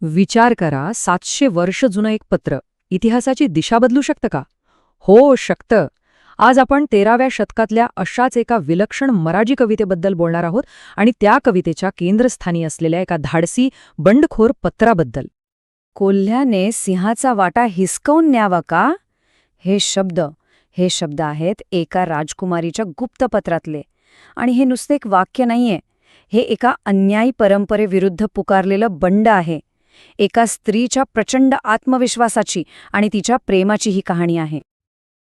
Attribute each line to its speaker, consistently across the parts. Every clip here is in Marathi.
Speaker 1: विचार करा, 700 वर्ष जुनं एक पत्र इतिहासाची दिशा बदलू शकतं का? हो, शकतं. आज आपण 13व्या शतकातल्या अशाच एका विलक्षण मराठी कवितेबद्दल बोलणार आहोत आणि त्या कवितेच्या केंद्रस्थानी असलेल्या एका धाडसी, बंडखोर पत्राबद्दल.
Speaker 2: कोल्ह्याने सिंहाचा वाटा हिसकावून न्यावा का? हे शब्द आहेत एका राजकुमारीच्या गुप्तपत्रातले. आणि हे नुसते एक वाक्य नाहीये, हे एका अन्यायी परंपरेविरुद्ध पुकारलेलं बंड आहे. एका स्त्रीच्या प्रचंड आत्मविश्वासाची आणि तिच्या प्रेमाची ही कहाणी आहे.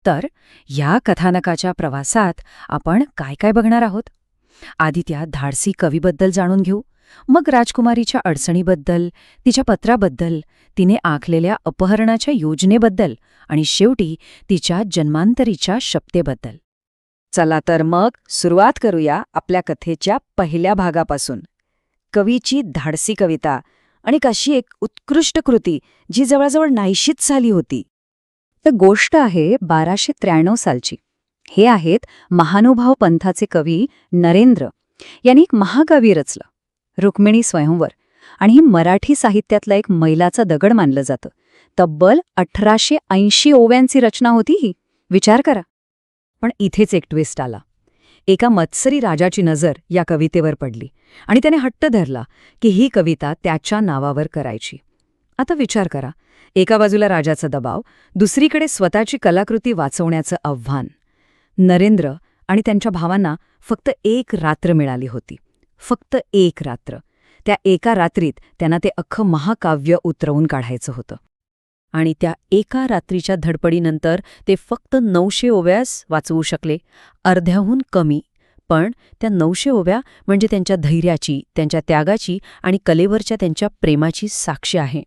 Speaker 2: तर या कथानकाच्या प्रवासात आपण काय काय बघणार आहोत? आधी त्या धाडसी कवीबद्दल जाणून घेऊ, मग राजकुमारीच्या अडचणीबद्दल, तिच्या पत्राबद्दल, तिने आखलेल्या अपहरणाच्या योजनेबद्दल आणि शेवटी तिच्या जन्मांतरीच्या शपथेबद्दल. चला तर मग सुरुवात करूया आपल्या कथेच्या पहिल्या भागापासून. कवीची धाडसी कविता आणि कशी एक उत्कृष्ट कृती जी जवळजवळ नाहीशीच झाली होती. तर गोष्ट आहे 1293 सालची. हे आहेत महानुभाव पंथाचे कवी नरेंद्र. यांनी एक महाकाव्य रचलं, रुक्मिणी स्वयंवर. आणि ही मराठी साहित्यातला एक मैलाचा दगड मानलं जातं. तब्बल 1880 ओव्यांची रचना होती ही. विचार करा. पण इथेच एक ट्विस्ट आला. एका मत्सरी राजाची नजर या कवितेवर पडली आणि त्याने हट्ट धरला की ही कविता त्याच्या नावावर करायची. आता विचार करा, एका बाजूला राजाचा दबाव, दुसरीकडे स्वतःची कलाकृती वाचवण्याचं आव्हान. नरेंद्र आणि त्यांच्या भावांना फक्त एक रात्र मिळाली होती. फक्त एक रात्र. त्या एका रात्रीत त्यांना ते अख्खं महाकाव्य उतरवून काढायचं होतं. आणि त्या एका रात्रीच्या धडपडीनंतर ते फक्त 900 ओव्यास वाचवू शकले, अर्ध्याहून कमी. पण त्या 900 ओव्या म्हणजे त्यांच्या धैर्याची, त्यांच्या त्यागाची आणि कलेवरच्या त्यांच्या प्रेमाची साक्ष आहे.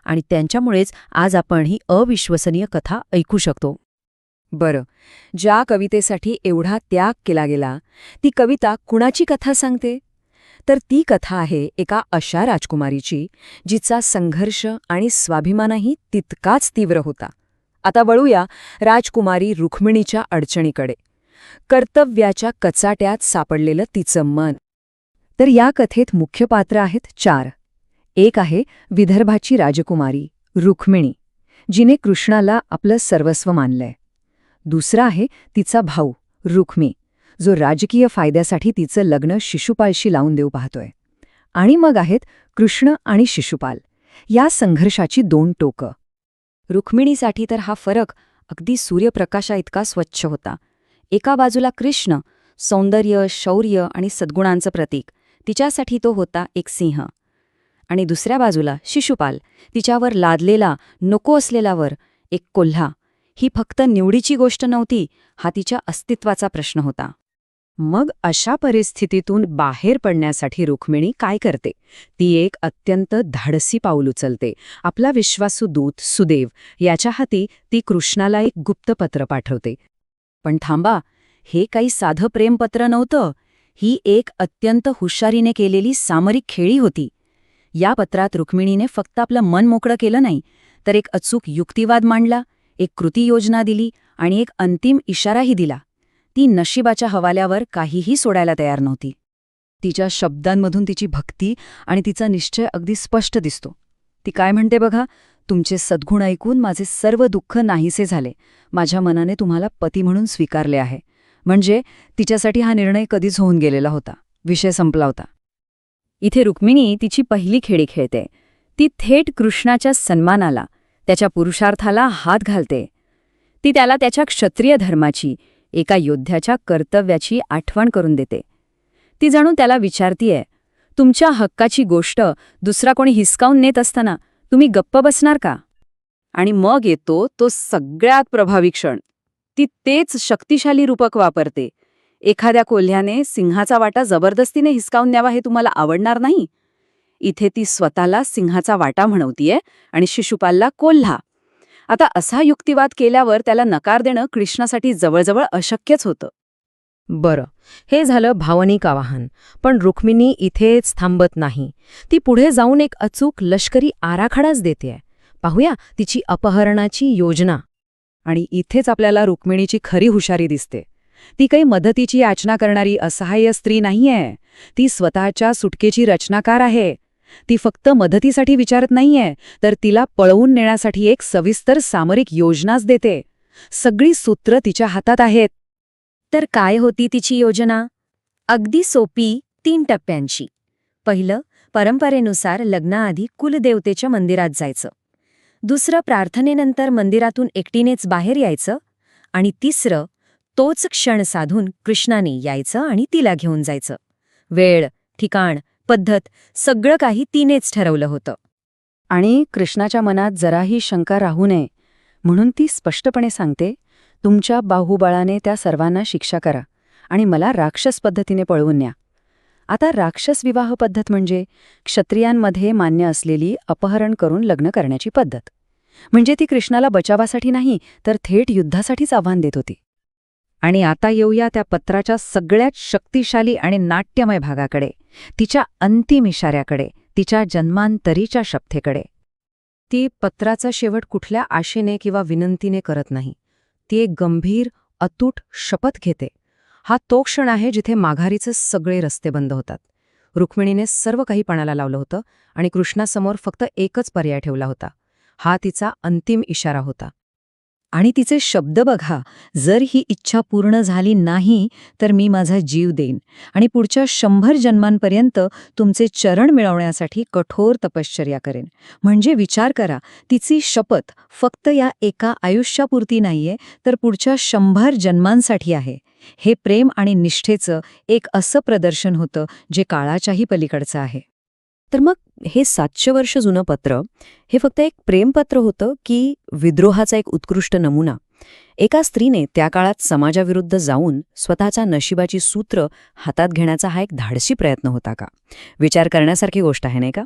Speaker 2: आणि त्यांच्यामुळेच आज आपण ही अविश्वसनीय कथा ऐकू शकतो. बरं, ज्या कवितेसाठी एवढा त्याग केला गेला, ती कविता कुणाची कथा सांगते? तर ती कथा आहे एका अशा राजकुमारीची जिचा संघर्ष आणि स्वाभिमानही तितकाच तीव्र होता. आता वळूया राजकुमारी रुक्मिणीच्या अडचणीकडे. कर्तव्याच्या कचाट्यात सापडलेलं तिचं मन. तर या कथेत मुख्य पात्र आहेत 4. एक आहे विदर्भाची राजकुमारी रुक्मिणी, जिने कृष्णाला आपलं सर्वस्व मानलंय. दुसरा आहे तिचा भाऊ रुक्मी, जो राजकीय फायद्यासाठी तिचं लग्न शिशुपालशी लावून देऊ पाहतोय. आणि मग आहेत कृष्ण आणि शिशुपाल, या संघर्षाची 2 टोकं. रुक्मिणीसाठी तर हा फरक अगदी सूर्यप्रकाशा इतका स्वच्छ होता. एका बाजूला कृष्ण, सौंदर्य, शौर्य आणि सद्गुणांचं प्रतीक, तिच्यासाठी तो होता एक सिंह. आणि दुसऱ्या बाजूला शिशुपाल, तिच्यावर लादलेला, नको असलेलावर एक कोल्हा. ही फक्त निवडीची गोष्ट नव्हती, हा तिच्या अस्तित्वाचा प्रश्न होता. मग अशा परिस्थितीतून बाहेर पडण्यासाठी रुक्मिणी काय करते? ती एक अत्यंत धाडसी पाऊल उचलते. आपला विश्वासू दूत सुदेव याच्या हाती ती कृष्णाला एक गुप्तपत्र पाठवते. पण थांबा, हे काही साधं प्रेमपत्र नव्हतं. ही एक अत्यंत हुशारीने केलेली सामरिक खेळी होती. या पत्रात रुक्मिणीने फक्त आपलं मन मोकळं केलं नाही, तर एक अचूक युक्तिवाद मांडला, एक कृती योजना दिली आणि एक अंतिम इशाराही दिला. ती नशिबाच्या हवाल्यावर काहीही सोडायला तयार नव्हती. तिच्या शब्दांमधून तिची भक्ती आणि तिचा निश्चय अगदी स्पष्ट दिसतो. ती काय म्हणते बघा, तुमचे सद्गुण ऐकून माझे सर्व दुःख नाहीसे झाले. माझ्या मनाने तुम्हाला पती म्हणून स्वीकारले आहे. म्हणजे तिच्यासाठी हा निर्णय कधीच होऊन गेलेला होता. विषय संपला होता. इथे रुक्मिणी तिची पहिली खेळी खेळते. ती थेट कृष्णाच्या सन्मानाला, त्याच्या पुरुषार्थाला हात घालते. ती त्याला त्याच्या क्षत्रिय धर्माची, एका योद्ध्याच्या कर्तव्याची आठवण करून देते. ती जणू त्याला विचारतीये, तुमच्या हक्काची गोष्ट दुसरा कोणी हिसकावून नेत असताना तुम्ही गप्प बसणार का? आणि मग येतो तो सगळ्यात प्रभावी क्षण. ती तेच शक्तिशाली रूपक वापरते. एखाद्या कोल्ह्याने सिंहाचा वाटा जबरदस्तीने हिसकावून न्यावा हे तुम्हाला आवडणार नाही. इथे ती स्वतःला सिंहाचा वाटा म्हणवतीये आणि शिशुपालला कोल्हा. आता असा युक्तिवाद केल्यावर त्याला नकार देणं कृष्णासाठी जवळजवळ अशक्यच होतं.
Speaker 1: बरं, हे झालं भावनिक आवाहन. पण रुक्मिणी इथेच थांबत नाही. ती पुढे जाऊन एक अचूक लष्करी आराखडाच देतेय. पाहूया तिची अपहरणाची योजना. आणि इथेच आपल्याला रुक्मिणीची खरी हुशारी दिसते. ती काही मदतीची याचना करणारी असहाय्य स्त्री नाहीये. ती स्वतःच्या सुटकेची रचनाकार आहे.
Speaker 2: ती फक्त मदतीसाठी विचारत नाहीये, तर तिला पळवून नेण्यासाठी एक सविस्तर सामरिक योजनाच देते. सगळी सूत्र तिच्या हातात आहेत.
Speaker 1: तर काय होती तिची योजना? अगदी सोपी, 3 टप्प्यांची. पहिलं, परंपरेनुसार लग्नाआधी कुलदेवतेच्या मंदिरात जायचं. दुसरं, प्रार्थनेनंतर मंदिरातून एकटीनेच बाहेर यायचं. आणि तिसरं, तोच क्षण साधून कृष्णाने यायचं आणि तिला घेऊन जायचं. वेळ, ठिकाण, पद्धत सगळं काही तिनेच ठरवलं होतं.
Speaker 2: आणि कृष्णाच्या मनात जराही शंका राहू नये म्हणून ती स्पष्टपणे सांगते, तुमच्या बाहुबळाने त्या सर्वांना शिक्षा करा आणि मला राक्षस पद्धतीने पळवून न्या. आता राक्षस विवाह पद्धत म्हणजे क्षत्रियांमध्ये मान्य असलेली अपहरण करून लग्न करण्याची पद्धत. म्हणजे ती कृष्णाला बचावासाठी नाही, तर थेट युद्धासाठीच आव्हान देत होती.
Speaker 1: आणि आता येऊया त्या पत्राच्या सगळ्यात शक्तिशाली आणि नाट्यमय भागाकडे, तिच्या अंतिम इशाऱ्याकडे, तिच्या जन्मांतरीच्या शपथेकडे. ती पत्राचा शेवट कुठल्या आशेने किंवा विनंतीने करत नाही. ती एक गंभीर, अतूट शपथ घेते. हा तो क्षण आहे जिथे माघारीचे सगळे रस्ते बंद होतात. रुक्मिणीने सर्व काही पणाला लावलं होतं आणि कृष्णासमोर फक्त एकच पर्याय ठेवला होता. हा तिचा अंतिम इशारा होता. आणि तिचे शब्द बघा, जर ही इच्छा पूर्ण झाली नाही तर मी माझा जीव देईन आणि पुढच्या 100 जन्मांपर्यंत तुमचे चरण मिळवण्यासाठी कठोर तपश्चर्या करेन. म्हणजे विचार करा, तिची शपथ फक्त या एका आयुष्यापुरती नाहीये, तर पुढच्या 100 जन्मांसाठी आहे. हे प्रेम आणि निष्ठेचं एक असं प्रदर्शन होतं जे काळाच्याही पलीकडचं आहे. तर मग हे 700 वर्ष जुनं पत्र हे फक्त एक प्रेमपत्र होतं की विद्रोहाचा एक उत्कृष्ट नमुना? एका स्त्रीने त्या काळात समाजाविरुद्ध जाऊन स्वतःच्या नशिबाची सूत्र हातात घेण्याचा हा एक धाडसी प्रयत्न होता का? विचार करण्यासारखी गोष्ट आहे, नाही का?